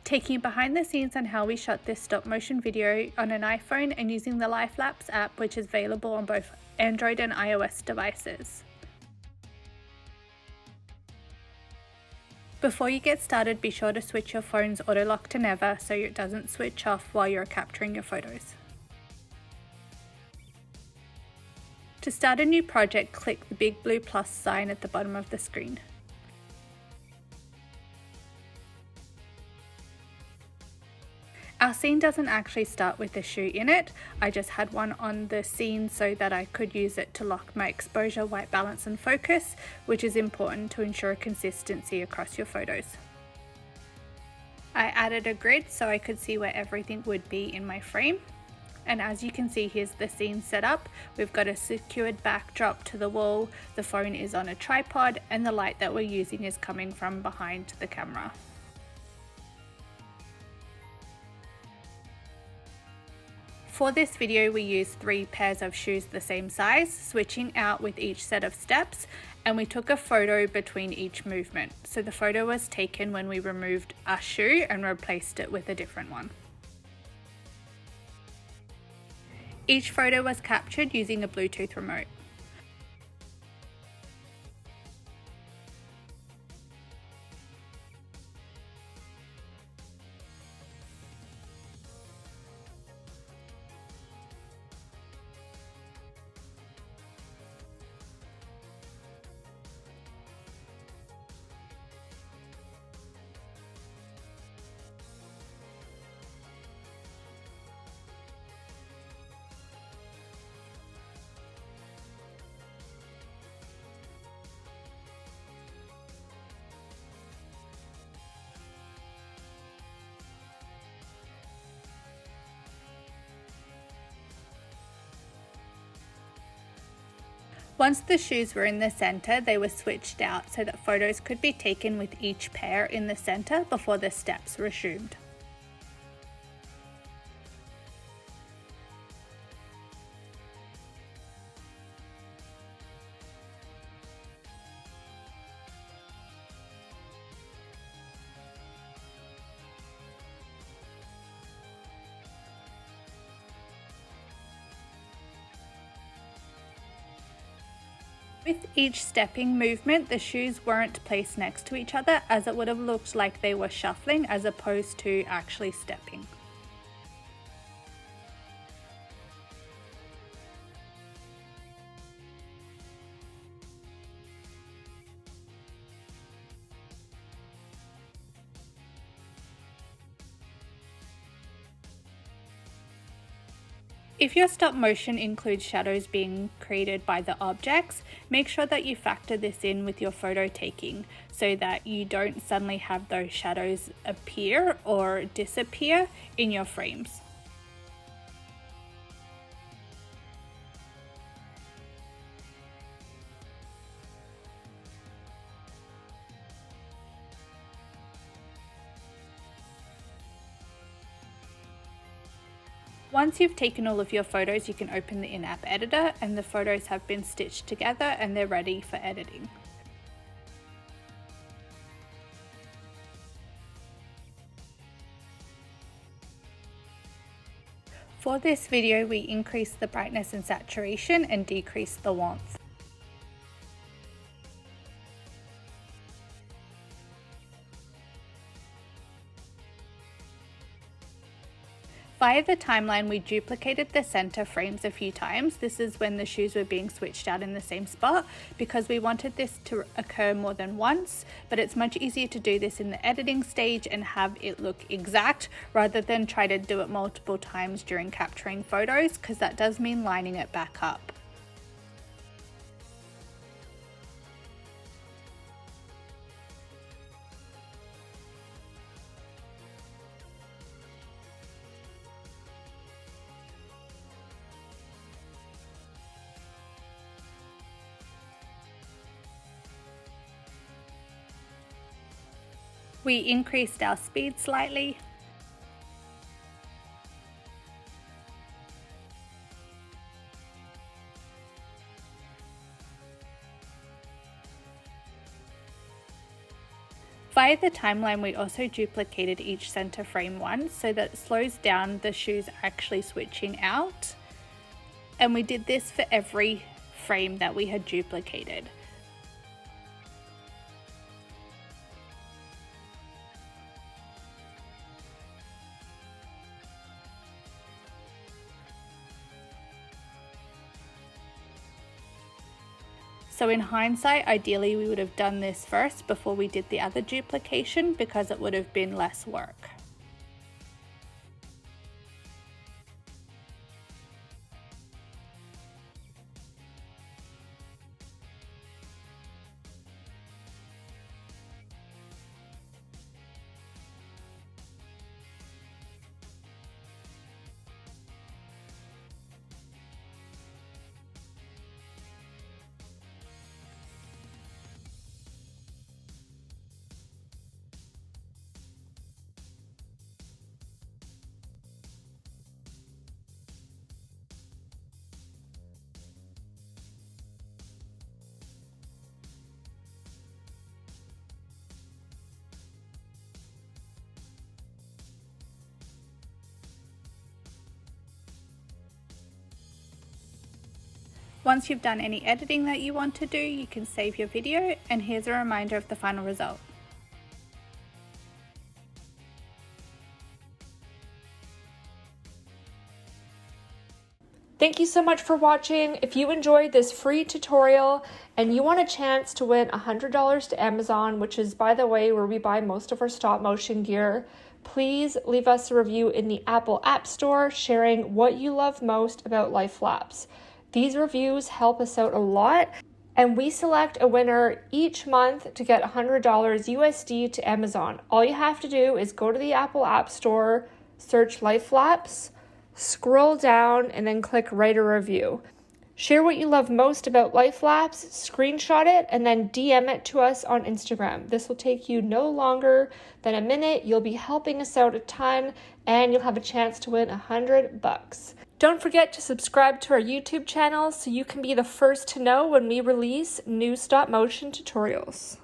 taking you behind the scenes on how we shot this stop motion video on an iPhone and using the Life Lapse app, which is available on both Android and iOS devices. Before you get started, be sure to switch your phone's auto lock to never so it doesn't switch off while you're capturing your photos. To start a new project, click the big blue plus sign at the bottom of the screen. Our scene doesn't actually start with a shoe in it. I just had one on the scene so that I could use it to lock my exposure, white balance and focus, which is important to ensure consistency across your photos. I added a grid so I could see where everything would be in my frame. And as you can see, here's the scene set up. We've got a secured backdrop to the wall, the phone is on a tripod, and the light that we're using is coming from behind the camera. For this video, we used 3 pairs of shoes the same size, switching out with each set of steps, and we took a photo between each movement. So the photo was taken when we removed a shoe and replaced it with a different one. Each photo was captured using a Bluetooth remote. Once the shoes were in the center, they were switched out so that photos could be taken with each pair in the center before the steps resumed. With each stepping movement, the shoes weren't placed next to each other, as it would have looked like they were shuffling as opposed to actually stepping. If your stop motion includes shadows being created by the objects, make sure that you factor this in with your photo taking so that you don't suddenly have those shadows appear or disappear in your frames. Once you've taken all of your photos, you can open the in-app editor and the photos have been stitched together and they're ready for editing. For this video, we increased the brightness and saturation and decreased the warmth. Via the timeline, we duplicated the center frames a few times. This is when the shoes were being switched out in the same spot because we wanted this to occur more than once, but it's much easier to do this in the editing stage and have it look exact rather than try to do it multiple times during capturing photos, because that does mean lining it back up. We increased our speed slightly. Via the timeline, we also duplicated each center frame once so that it slows down the shoes actually switching out. And we did this for every frame that we had duplicated. So in hindsight, ideally we would have done this first before we did the other duplication because it would have been less work. Once you've done any editing that you want to do, you can save your video, and here's a reminder of the final result. Thank you so much for watching. If you enjoyed this free tutorial and you want a chance to win $100 to Amazon, which is, by the way, where we buy most of our stop motion gear, please leave us a review in the Apple App Store sharing what you love most about Life Lapse. These reviews help us out a lot, and we select a winner each month to get $100 USD to Amazon. All you have to do is go to the Apple App Store, search Life Lapse, scroll down, and then click write a review. Share what you love most about Life Lapse, screenshot it, and then DM it to us on Instagram. This will take you no longer than a minute. You'll be helping us out a ton, and you'll have a chance to win $100. Don't forget to subscribe to our YouTube channel so you can be the first to know when we release new stop motion tutorials.